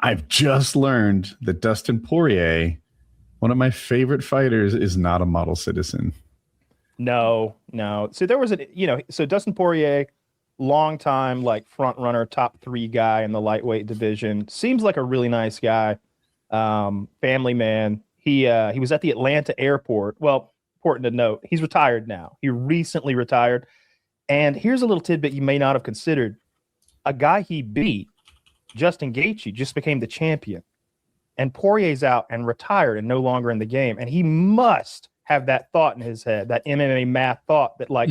I've just learned that Dustin Poirier, one of my favorite fighters, is not a model citizen. No. So there was so Dustin Poirier, long time like front runner, top 3 guy in the lightweight division. Seems like a really nice guy. Family man. He was at the Atlanta airport. Well, important to note, he's retired now. He recently retired. And here's a little tidbit you may not have considered. A guy he beat, Justin Gaethje, just became the champion. And Poirier's out and retired and no longer in the game. And he must have that thought in his head, that MMA math thought that like,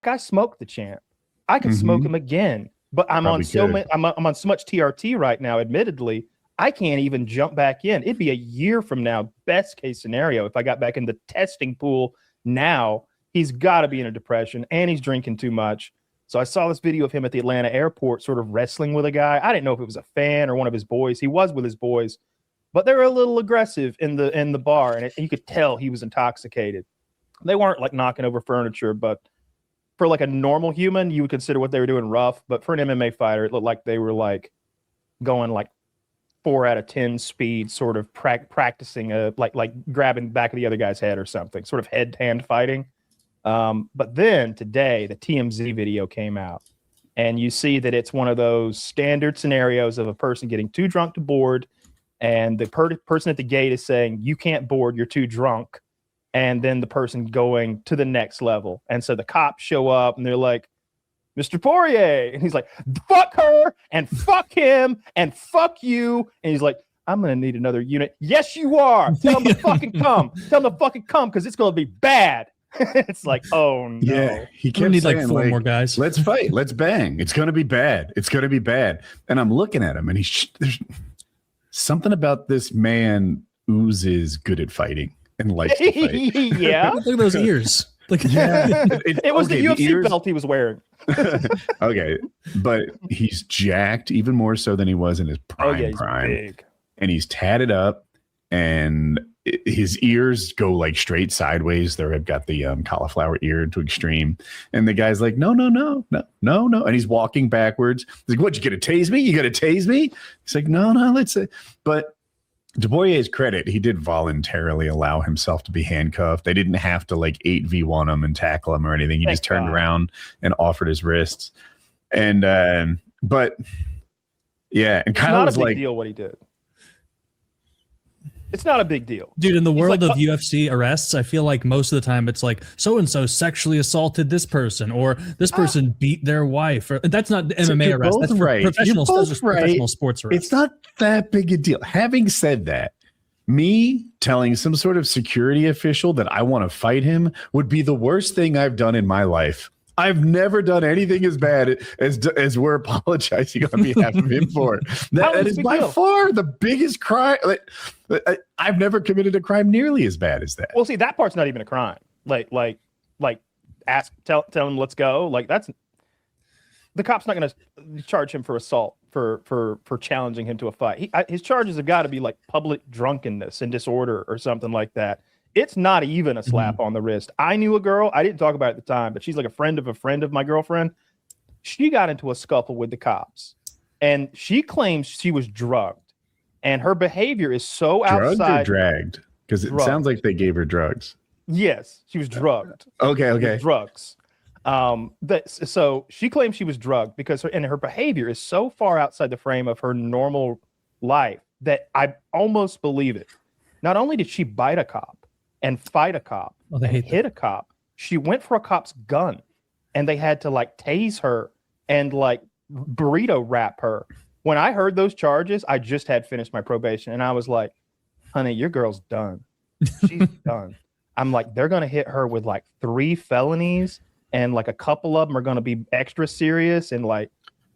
I smoked the champ. I could smoke him again. But I'm on so much TRT right now, admittedly, I can't even jump back in. It'd be a year from now, best case scenario, if I got back in the testing pool now. He's got to be in a depression, and he's drinking too much. So I saw this video of him at the Atlanta airport sort of wrestling with a guy. I didn't know if it was a fan or one of his boys. He was with his boys, but they were a little aggressive in the bar, and you could tell he was intoxicated. They weren't like knocking over furniture, but for like a normal human, you would consider what they were doing rough. But for an MMA fighter, it looked like they were like going like 4 out of 10 speed, sort of practicing like grabbing back of the other guy's head or something, sort of head-to-hand fighting. But then today, the TMZ video came out, and you see that it's one of those standard scenarios of a person getting too drunk to board, and the person at the gate is saying, "You can't board, you're too drunk," and then the person going to the next level. And so the cops show up, and they're like, "Mr. Poirier," and he's like, "Fuck her, and fuck him, and fuck you," and he's like, "I'm gonna need another unit." "Yes, you are. Tell him to fucking come. Tell him to fucking come, because it's gonna be bad." It's like, oh no. Yeah, he kept need saying, like 4 more guys. Let's fight. Let's bang. It's going to be bad. It's going to be bad. And I'm looking at him, and there's something about this man oozes good at fighting and likes to fight. Yeah. Look at those ears. Like, yeah. It was the UFC belt he was wearing. Okay, but he's jacked even more so than he was in his prime. Big. And he's tatted up, and his ears go like straight sideways. They've got the cauliflower ear to extreme. And the guy's like, no. And he's walking backwards. He's like, "What, you gonna tase me? You gonna tase me?" He's like, no, let's say. But to Poirier's credit, he did voluntarily allow himself to be handcuffed. They didn't have to like 8v1 him and tackle him or anything. He just turned around and offered his wrists. And but yeah, and Kyle was like, not a big deal what he did. It's not a big deal. Dude, in the world of UFC arrests, I feel like most of the time it's like so-and-so sexually assaulted this person, or this person beat their wife. Or, that's not MMA arrest. That's professional sports arrest. It's not that big a deal. Having said that, me telling some sort of security official that I want to fight him would be the worst thing I've done in my life. I've never done anything as bad as we're apologizing on behalf of him for. That is by far the biggest crime. I've never committed a crime nearly as bad as that. Well, see, that part's not even a crime. Like, tell him let's go. Like, that's the cop's not going to charge him for assault for challenging him to a fight. His charges have got to be like public drunkenness and disorder or something like that. It's not even a slap on the wrist. I knew a girl, I didn't talk about it at the time, but she's like a friend of my girlfriend. She got into a scuffle with the cops, and she claims she was drugged, and her behavior is so outside. Drugged or dragged? Because it sounds like they gave her drugs. Yes, she was drugged. Okay. Drugs. So she claims she was drugged because her behavior is so far outside the frame of her normal life that I almost believe it. Not only did she bite a cop and fight a cop and hit a cop, she went for a cop's gun, and they had to like tase her and like burrito wrap her. When I heard those charges, I just had finished my probation, and I was like, honey, your girl's done. She's done. I'm like, they're going to hit her with like 3 felonies, and like a couple of them are going to be extra serious. And like,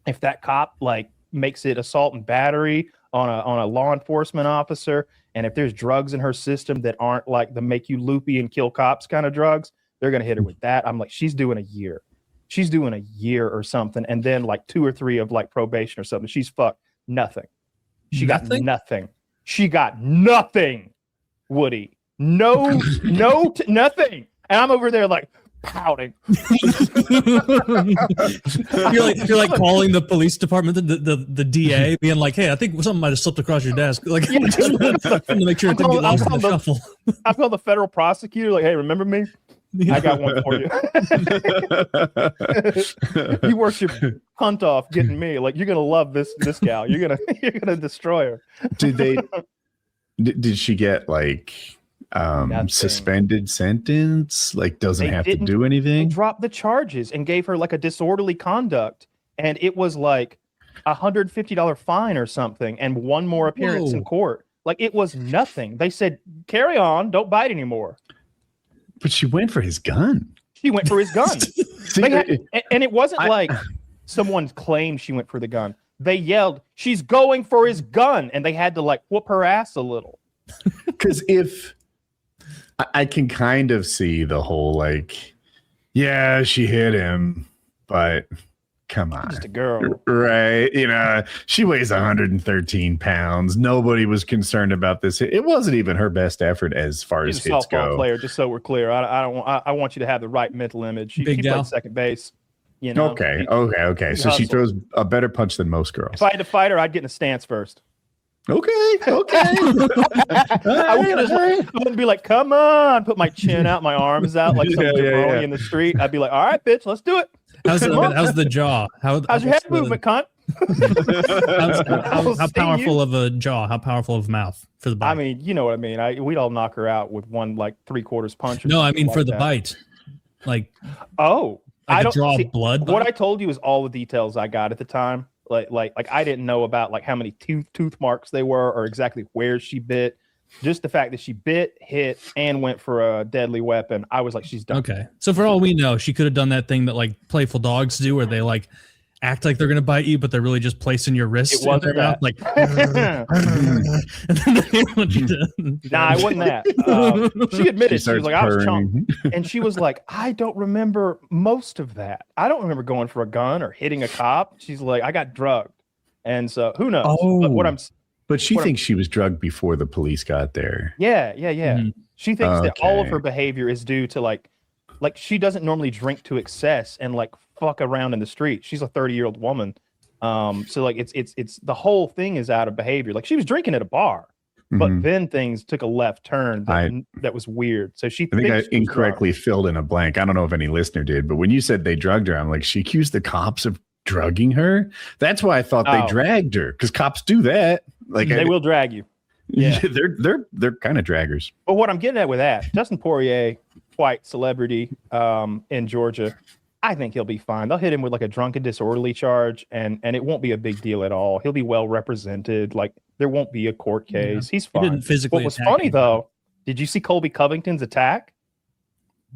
if that cop like makes it assault and battery on a law enforcement officer, and if there's drugs in her system that aren't like the make you loopy and kill cops kind of drugs, they're going to hit her with that. I'm like, she's doing a year. She's doing a year or something. And then like 2 or 3 of like probation or something. She's fucked nothing. She got nothing. She got nothing, Woody. Nothing. And I'm over there like, pouting. you're like calling the police department, the DA, being like, "Hey, I think something might have slipped across your desk." Like, yeah, just to make sure it didn't get lost in the shuffle. I called the federal prosecutor, like, "Hey, remember me? I got one for you. You worked your cunt off getting me. Like, you're gonna love this gal. You're gonna destroy her." Did she get like suspended sentence? Like, doesn't have to do anything? They dropped the charges and gave her like a disorderly conduct, and it was like $150 fine or something, and one more appearance in court. Like, it was nothing. They said, "Carry on, don't bite anymore." But she went for his gun. She went for his gun. And it wasn't like someone claimed she went for the gun. They yelled, "She's going for his gun," and they had to like whoop her ass a little. Because if I can kind of see the whole like, yeah, she hit him, but come on, just a girl, right? You know, she weighs 113 pounds. Nobody was concerned about this. It wasn't even her best effort as far as hits go. Player, just so we're clear, I want you to have the right mental image. She played second base. You know. Okay. So she throws a better punch than most girls. If I had to fight her, I'd get in a stance first. Okay. I wouldn't be like, "Come on," put my chin out, my arms out like some jabroni in the street. I'd be like, "All right, bitch, let's do it." How's the jaw? How's your head movement, cunt? How powerful of a jaw? How powerful of a mouth for the bite? I mean, you know what I mean. We'd all knock her out with one like 3/4 punch. No, I mean for the bite. Like, I don't draw blood. What I told you is all the details I got at the time. Like I didn't know about like how many tooth marks they were or exactly where she bit. Just the fact that she bit, hit, and went for a deadly weapon. I was like, she's done. Okay. So for all we know, she could have done that thing that like playful dogs do where they like act like they're going to bite you, but they're really just placing your wrist. It wasn't that. Like, nah, it wasn't that. She admitted she was like, I was chunked. And she was like, I don't remember most of that. I don't remember going for a gun or hitting a cop. She's like, I got drugged. And so who knows? But she thinks she was drugged before the police got there. Yeah. Mm-hmm. She thinks that all of her behavior is due to like she doesn't normally drink to excess and like fuck around in the street. She's a 30-year-old woman. So like it's the whole thing is out of behavior. Like she was drinking at a bar, but then things took a left turn that was weird. So I think I incorrectly filled in a blank. I don't know if any listener did, but when you said they drugged her, I'm like, she accused the cops of drugging her. That's why I thought they dragged her, because cops do that. Like they will drag you. Yeah, they're kind of draggers. But what I'm getting at with that, Dustin Poirier, quite celebrity in Georgia. I think he'll be fine. They'll hit him with like a drunken disorderly charge, and it won't be a big deal at all. He'll be well represented. Like there won't be a court case. Yeah. He's fine. He didn't physically. What was funny though, did you see Colby Covington's attack?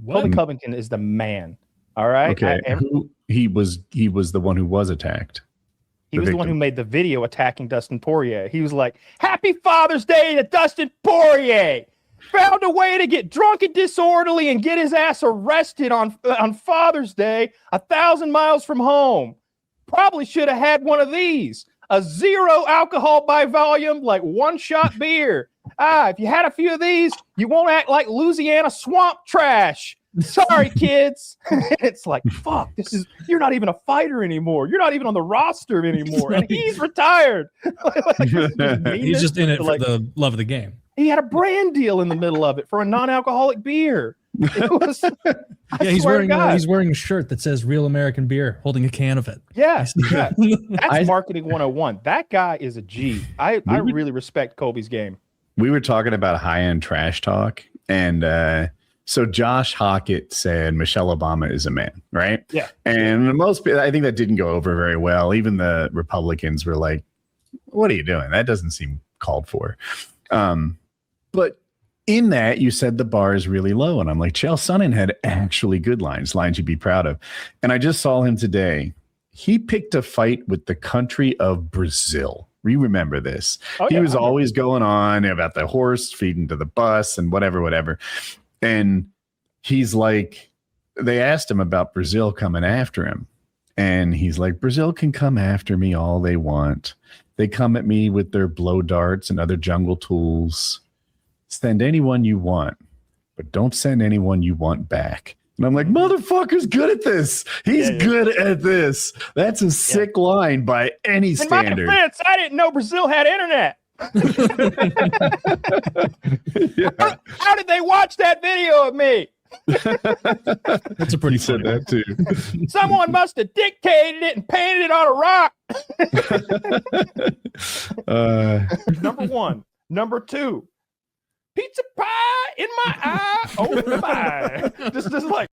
What? Colby Covington is the man. All right. Okay. He was the one who was attacked. He was the one who made the video attacking Dustin Poirier. He was like, "Happy Father's Day to Dustin Poirier. Found a way to get drunk and disorderly and get his ass arrested on Father's Day 1,000 miles from home. Probably should have had one of these. A 0 alcohol by volume, like 1-shot beer. If you had a few of these, you won't act like Louisiana swamp trash. Sorry, kids." It's like, fuck, you're not even a fighter anymore. You're not even on the roster anymore. And he's retired. He's just in it for the love of the game. He had a brand deal in the middle of it for a non-alcoholic beer. It was, he's wearing a shirt that says "Real American Beer," holding a can of it. Yeah. That's marketing 101. That guy is a G. I really respect Colby's game. We were talking about high-end trash talk, and so Josh Hockett said Michelle Obama is a man, right? Yeah. And most people, I think that didn't go over very well. Even the Republicans were like, "What are you doing? That doesn't seem called for." But in that, you said the bar is really low. And I'm like, Chael Sonnen had actually good lines you'd be proud of. And I just saw him today. He picked a fight with the country of Brazil. We remember this. He was always going on about the horse feeding to the bus and whatever. And he's like, they asked him about Brazil coming after him. And he's like, Brazil can come after me all they want. They come at me with their blow darts and other jungle tools. Send anyone you want, but don't send anyone you want back. And I'm like, motherfucker's good at this. He's good at this. That's a sick line by any standard. In my defense, I didn't know Brazil had internet. How did they watch that video of me? That's a pretty said that too. Someone must have dictated it and painted it on a rock. Number 1. Number 2. Pizza pie in my eye. Oh my. Just like